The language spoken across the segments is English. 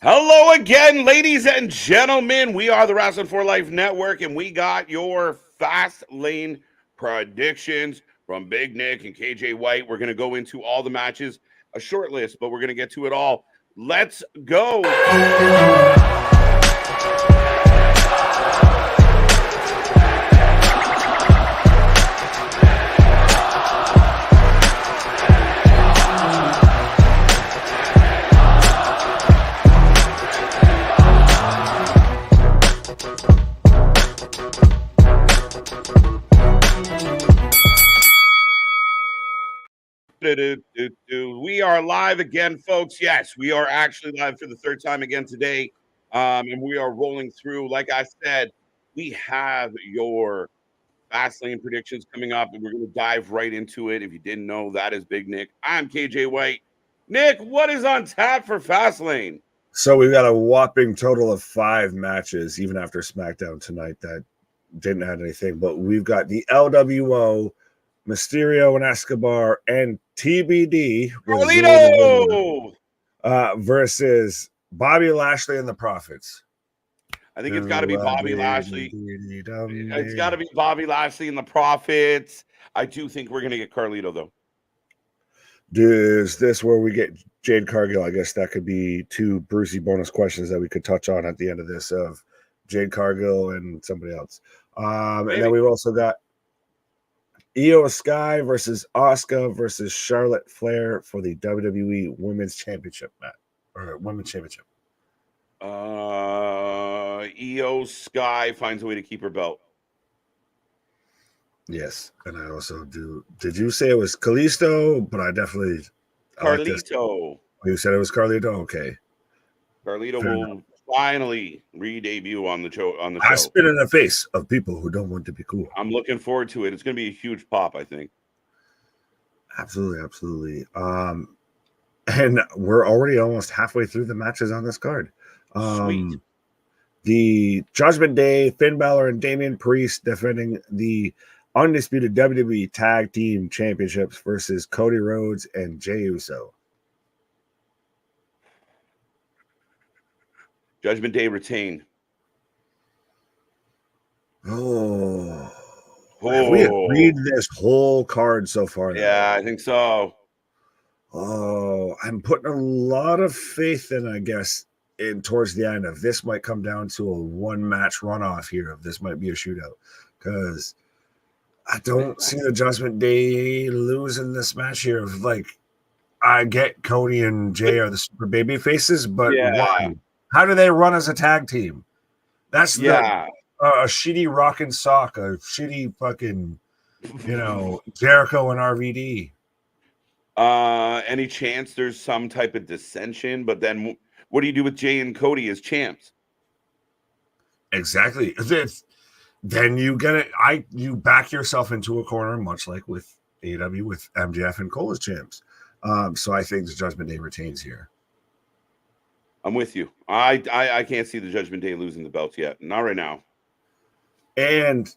Hello again, ladies and gentlemen. We are the Wrestling for Life Network, and we got your Fast Lane predictions from Big Nick and KJ White. We're going to go into all the matches, a short list, but we're going to get to it all. Let's go. We are live again, folks. Yes, we are actually live for the third time again today. And we are rolling through. Like I said, we have your Fast Lane predictions coming up, and we're going to dive right into it. If you didn't know, that is Big Nick. I'm KJ White. Nick, what is on tap for Fast Lane? So we've got a whopping total of 5 matches, even after SmackDown tonight, that didn't have anything. But we've got the LWO, Mysterio and Escobar, and TBD Carlito versus Bobby Lashley and the Profits. I think it's got to be Bobby Lashley. It's got to be Bobby Lashley and the Profits. I do think we're going to get Carlito, though. Is this where we get Jade Cargill? I guess that could be 2 Brucey bonus questions that we could touch on at the end of this of Jade Cargill and somebody else. And then we've also got Io Sky versus Asuka versus Charlotte Flair for the WWE Women's Championship match or Women's Championship. Io Sky finds a way to keep her belt. Yes, and I also do. Did you say it was Kalisto? But I definitely Carlito. You said it was Carlito. Okay, Carlito will finally re-debut on the show. I spit in the face of people who don't want to be cool. I'm looking forward to it. It's going to be a huge pop, I think. Absolutely. And we're already almost halfway through the matches on this card. Sweet. The Judgment Day, Finn Balor and Damian Priest defending the undisputed WWE Tag Team Championships versus Cody Rhodes and Jey Uso. Judgment Day retain. Have we agreed this whole card so far? Yeah, I think so. I'm putting a lot of faith in, I guess, in towards the end of this might come down to a 1-match runoff here. If this might be a shootout, because I don't see the Judgment Day losing this match here. Like, I get Cody and Jay are the super baby faces, but why? How do they run as a tag team? That's a shitty rock and sock, a shitty fucking, Jericho and RVD. Any chance there's some type of dissension? But then what do you do with Jay and Cody as champs? Exactly. Then you get it. You back yourself into a corner, much like with AEW with MJF and Cole as champs. So I think the Judgment Day retains here. I'm with you. I can't see the Judgment Day losing the belts yet. Not right now. And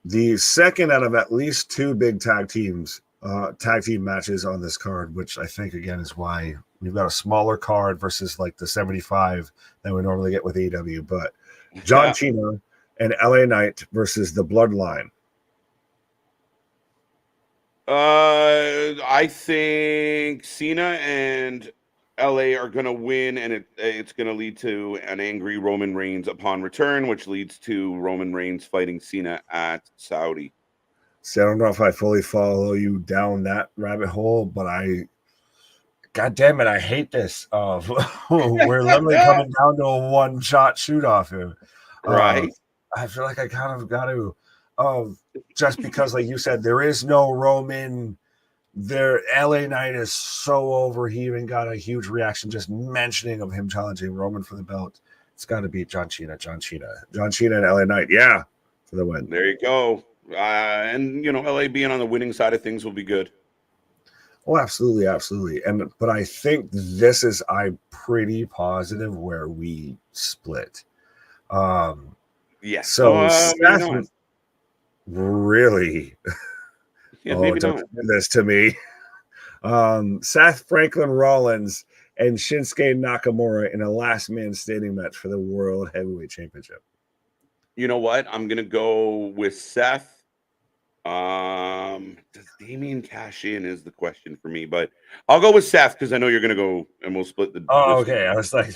the second out of at least 2 big tag team matches on this card, which I think again is why we've got a smaller card versus like the 75 that we normally get with AEW. But John Cena and LA Knight versus the Bloodline. I think Cena and LA are going to win, and it's going to lead to an angry Roman Reigns upon return, which leads to Roman Reigns fighting Cena at Saudi. See, I don't know if I fully follow you down that rabbit hole, but God damn it, I hate this. We're literally coming down to a 1-shot shoot-off here. Right. I feel like I kind of got to, just because, like you said, there is no Roman. Their LA Knight is so over. He even got a huge reaction just mentioning of him challenging Roman for the belt. It's got to be John Cena and LA Knight. Yeah, for the win. There you go. And LA being on the winning side of things will be good. Oh, absolutely. But I think this is, I'm pretty positive where we split. Yes. So Seth really maybe don't do this to me. Seth Franklin Rollins and Shinsuke Nakamura in a last man standing match for the World Heavyweight Championship? You know what? I'm gonna go with Seth. Does Damien cash in is the question for me, but I'll go with Seth because I know you're gonna go, and we'll split the. Oh, okay. I was like,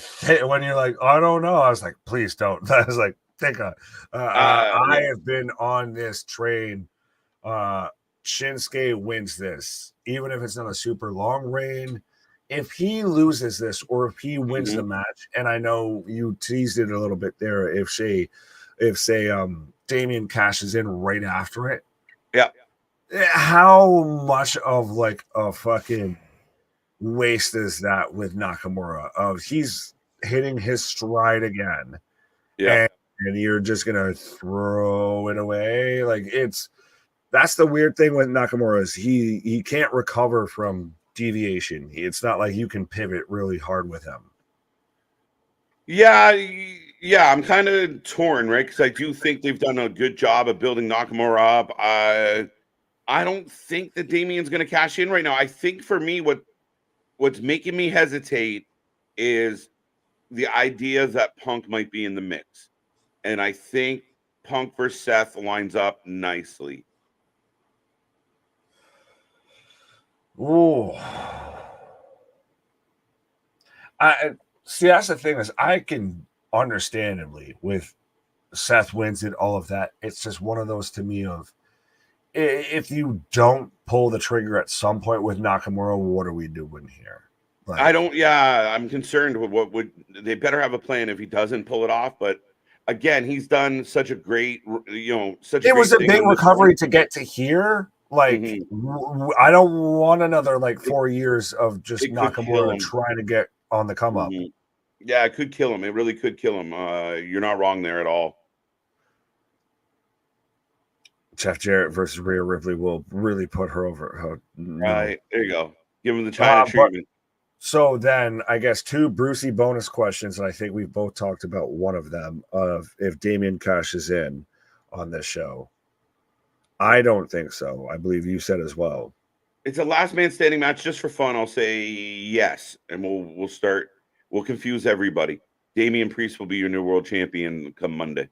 when you're like, I don't know. I was like, please don't. I was like, think on. I Yeah. have been on this train. Shinsuke wins this, even if it's not a super long reign. If he loses this, or if he wins the match, and I know you teased it a little bit there. If Damien cashes in right after it, Yeah. how much of like a fucking waste is that with Nakamura? Of he's hitting his stride again, Yeah. and you're just gonna throw it away. Like that's the weird thing with Nakamura is he can't recover from deviation. It's not like you can pivot really hard with him. Yeah. Yeah. I'm kind of torn, right? Because I do think they've done a good job of building Nakamura up. I don't think that Damien's going to cash in right now. I think for me, what's making me hesitate is the idea that Punk might be in the mix, and I think Punk versus Seth lines up nicely. Ooh. I see. That's the thing is, I can understandably with Seth wins it, all of that. It's just one of those to me of if you don't pull the trigger at some point with Nakamura, what are we doing here? Like, I don't. Yeah, I'm concerned with what would they better have a plan if he doesn't pull it off. But again, he's done such a great, such. It was a big recovery to get to here. Like I don't want another like 4 years of just Nakamura trying to get on the come up. Yeah, it could kill him. It really could kill him. You're not wrong there at all. Jeff Jarrett versus Rhea Ripley will really put her over. Right. There you go. Give him the China treatment. So then I guess 2 Brucey bonus questions, and I think we've both talked about one of them of if Damien cashes in on this show. I don't think so. I believe you said as well. It's a last man standing match just for fun. I'll say yes. And we'll start. We'll confuse everybody. Damian Priest will be your new world champion come Monday.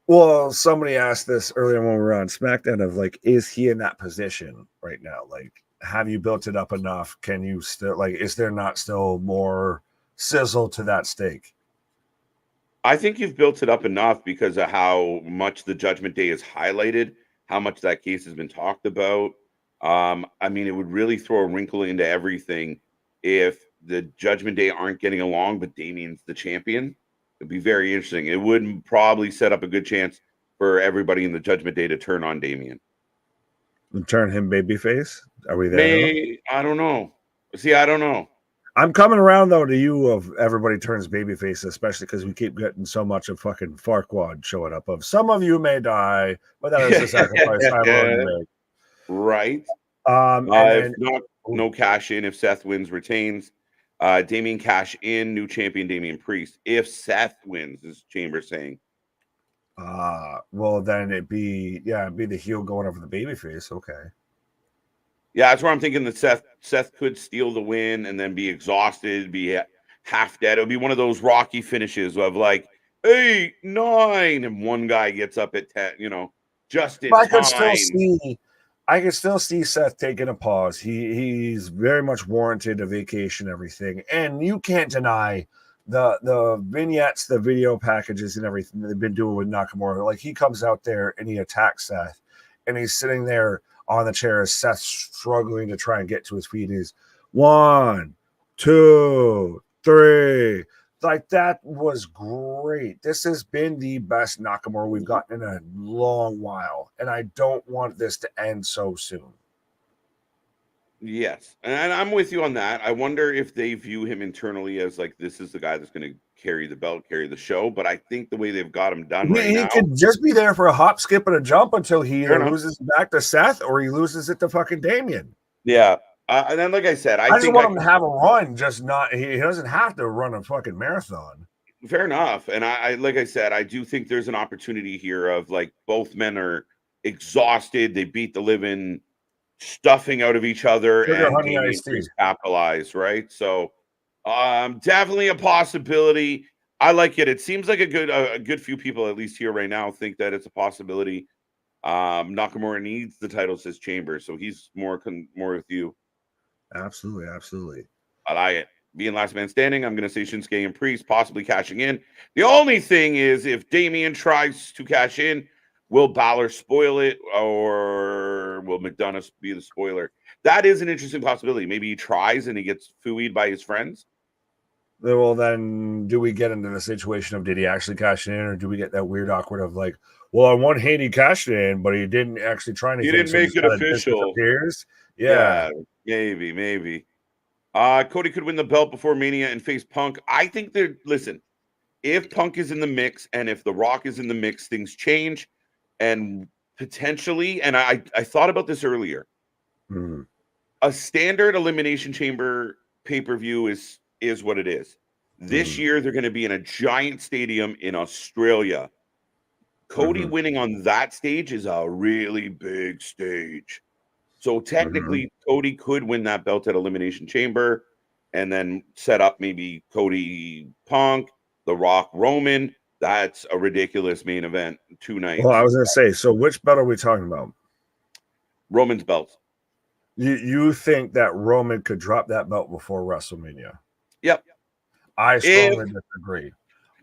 Well, somebody asked this earlier when we were on SmackDown of like, is he in that position right now? Like, have you built it up enough? Can you still like, is there not still more sizzle to that steak? I think you've built it up enough because of how much the Judgment Day is highlighted, how much that case has been talked about. I mean, it would really throw a wrinkle into everything if the Judgment Day aren't getting along, but Damien's the champion. It'd be very interesting. It would probably set up a good chance for everybody in the Judgment Day to turn on Damien. Turn him babyface? Are we there? I don't know. See, I don't know. I'm coming around though to you of everybody turns babyface, especially because we keep getting so much of fucking Farquaad showing up. Of some of you may die, but that is a sacrifice I'm willing to make. Right. No cash in if Seth wins, retains. Damien cash in, new champion Damien Priest. If Seth wins, is Chambers saying. Well then it'd be the heel going over the babyface. Okay. Yeah, that's where I'm thinking that Seth could steal the win and then be exhausted, be half dead. It would be one of those Rocky finishes of like 8, 9, and one guy gets up at 10. Just in time. I could still see Seth taking a pause. He's very much warranted a vacation, everything, and you can't deny the vignettes, the video packages, and everything they've been doing with Nakamura. Like he comes out there and he attacks Seth, and he's sitting there on the chair as Seth struggling to try and get to his feet. Is 1, 2, 3. Like that was great. This has been the best Nakamura we've gotten in a long while, and I don't want this to end so soon. Yes, and I'm with you on that. I wonder if they view him internally as like this is the guy that's going to carry the belt, carry the show. But I think the way they've got him done right now, he could just be there for a hop, skip, and a jump until he either loses back to Seth or he loses it to fucking Damien. Yeah, and then like I said, I just want him to have a run, just not. He doesn't have to run a fucking marathon. Fair enough, and I like I said, I do think there's an opportunity here of like both men are exhausted. They beat the living stuffing out of each other and capitalize, right? So Definitely a possibility. I like it. It seems like a good few people, at least here right now, think that it's a possibility. Nakamura needs the title, says Chamber, so he's more with you. Absolutely, absolutely. I like it. Being last man standing, I'm going to say Shinsuke and Priest possibly cashing in. The only thing is, if Damian tries to cash in, will Balor spoil it, or will McDonough be the spoiler? That is an interesting possibility. Maybe he tries and he gets fooeyed by his friends. Well, then, do we get into the situation of did he actually cash in, or do we get that weird awkward of like, well, on one hand he cashed in, but he didn't actually try anything, He didn't so make just it kind of official. disappears? Yeah, maybe. Cody could win the belt before Mania and face Punk. I think they're listen. If Punk is in the mix and if The Rock is in the mix, things change, and potentially. And I thought about this earlier. Hmm. A standard Elimination Chamber pay-per-view is what it is. This year they're going to be in a giant stadium in Australia. Cody winning on that stage is a really big stage. So technically, Cody could win that belt at Elimination Chamber and then set up maybe Cody Punk, The Rock Roman. That's a ridiculous main event. 2 nights. Well, I was going to say, so which belt are we talking about? Roman's belt. You think that Roman could drop that belt before WrestleMania? Yep. I strongly disagree.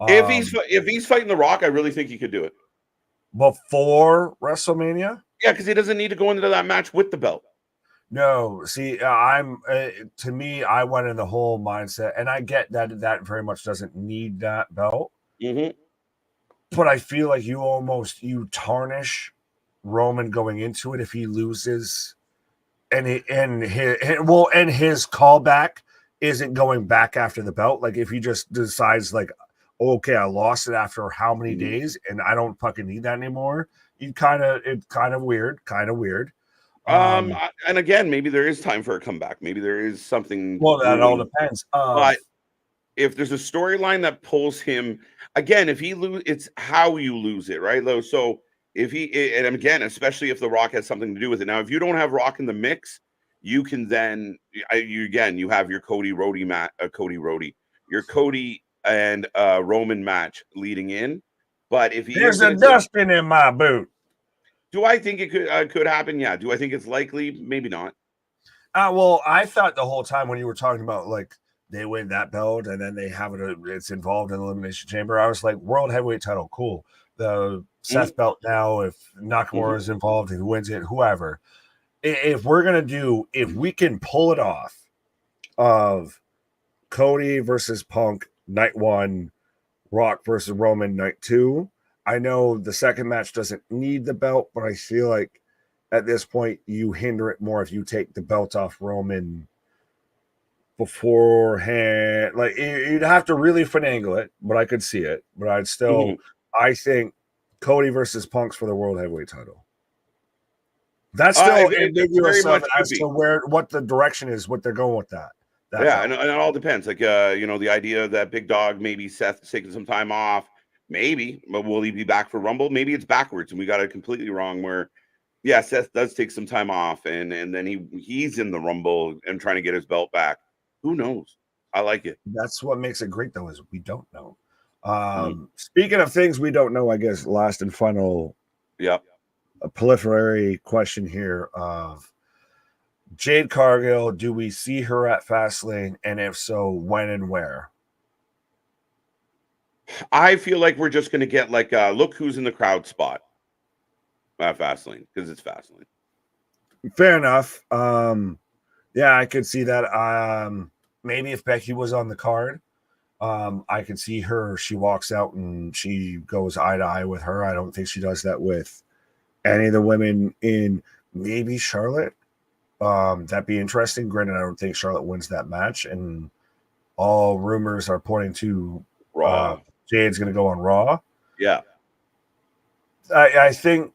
If he's fighting The Rock, I really think he could do it. Before WrestleMania? Yeah, because he doesn't need to go into that match with the belt. No, see, I'm to me, I went in the whole mindset, and I get that very much doesn't need that belt. Mm-hmm. But I feel like you tarnish Roman going into it if he loses, and his callback isn't going back after the belt. Like if he just decides like, okay, I lost it after how many days, and I don't fucking need that anymore. It's kind of weird. And again, maybe there is time for a comeback. Maybe there is something. Well, that all depends. But if there's a storyline that pulls him, again, if he lose, it's how you lose it, right? So if and again, especially if The Rock has something to do with it. Now, if you don't have Rock in the mix, you can then you have your Cody and Roman match leading in. But if there's a dustbin in my boot. Do I think it could happen? Yeah. Do I think it's likely? Maybe not. Well, I thought the whole time when you were talking about like they win that belt and then they have it's involved in the Elimination Chamber, I was like, World Heavyweight title, cool. The Seth belt now, if Nakamura is involved, who wins it, whoever. If we can pull it off of Cody versus Punk night 1, Rock versus Roman night 2. I know the second match doesn't need the belt, but I feel like at this point you hinder it more if you take the belt off Roman beforehand. Like you'd have to really finagle it, but I could see it. But I'd still, I think Cody versus Punk's for the World Heavyweight title. That's still ambiguous as to what the direction is, what they're going with that. Yeah, and it all depends. Like, the idea that Big Dog, maybe Seth is taking some time off. Maybe, but will he be back for Rumble? Maybe it's backwards, and we got it completely wrong. Where, yeah, Seth does take some time off, and then he's in the Rumble and trying to get his belt back. Who knows? I like it. That's what makes it great, though, is we don't know. Speaking of things we don't know, I guess last and final, a preliminary question here of Jade Cargill. Do we see her at Fastlane, and if so, when and where? I feel like we're just going to get like look who's in the crowd spot at Fastlane because it's Fastlane. Fair enough. Yeah, I could see that. Maybe if Becky was on the card, I could see her. She walks out and she goes eye to eye with her. I don't think she does that with any of the women in maybe Charlotte. That'd be interesting. Granted, I don't think Charlotte wins that match, and all rumors are pointing to Raw. Jade's going to go on Raw. Yeah. I think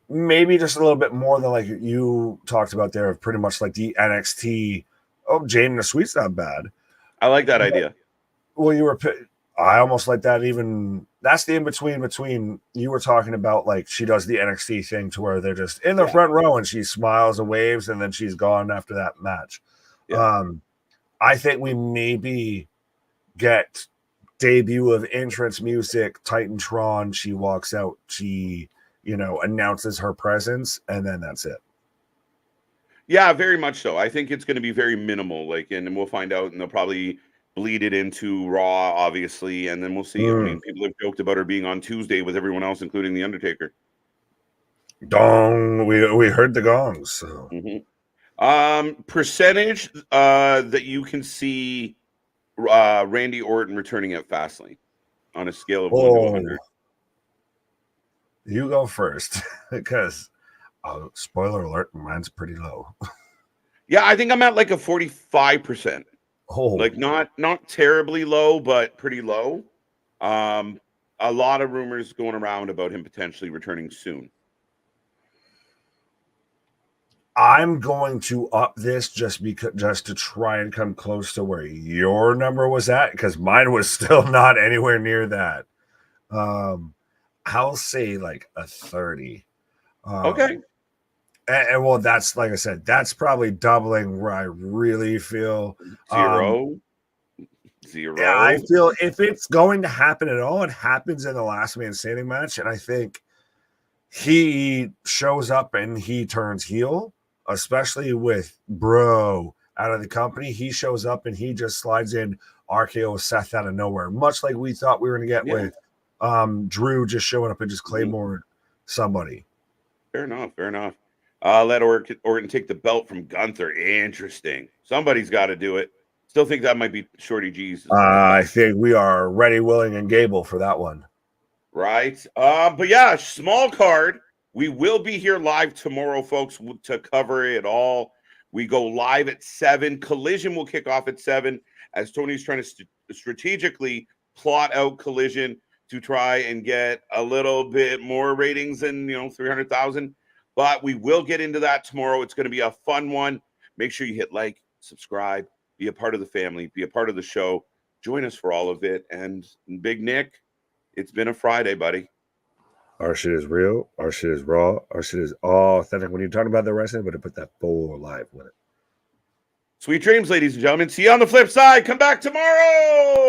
maybe just a little bit more than like you talked about there, of pretty much like the NXT. Oh, Jade in the Suite's not bad. I like that idea. Well, I almost like that. Even that's the in between you were talking about, like she does the NXT thing to where they're just in the front row and she smiles and waves and then she's gone after that match. Yeah. I think we maybe get debut of entrance music, Titantron. She walks out. She, announces her presence, and then that's it. Yeah, very much so. I think it's going to be very minimal. And we'll find out, and they'll probably bleed it into Raw, obviously, and then we'll see. I mean, people have joked about her being on Tuesday with everyone else, including the Undertaker. Gong. We heard the gongs. So. Percentage that you can see Randy Orton returning at Fastlane on a scale of 1 to 100. You go first, because spoiler alert, mine's pretty low. Yeah, I think I'm at like a 45%. Oh, like not terribly low, but pretty low. A lot of rumors going around about him potentially returning soon. I'm going to up this just to try and come close to where your number was at, because mine was still not anywhere near that. I'll say like a 30. Okay. And well, that's, like I said, that's probably doubling where I really feel. Zero. Yeah, I feel if it's going to happen at all, it happens in the last man standing match. And I think he shows up and he turns heel, especially with Bro out of the company. He shows up and he just slides in RKO Seth out of nowhere, much like we thought we were going to get with Drew just showing up and just Claymore somebody. Fair enough. Let Orton take the belt from Gunther. Interesting. Somebody's got to do it. Still think that might be Shorty G's. I think we are ready, willing, and Gable for that one. Right. But yeah, small card. We will be here live tomorrow, folks, to cover it all. We go live at 7. Collision will kick off at 7 as Tony's trying to strategically plot out Collision to try and get a little bit more ratings than 300,000. But we will get into that tomorrow. It's going to be a fun one. Make sure you hit like, subscribe, be a part of the family, be a part of the show. Join us for all of it. And Big Nick, it's been a Friday, buddy. Our shit is real. Our shit is raw. Our shit is all authentic. When you're talking about the wrestling, but to put that full live with it. Sweet dreams, ladies and gentlemen. See you on the flip side. Come back tomorrow.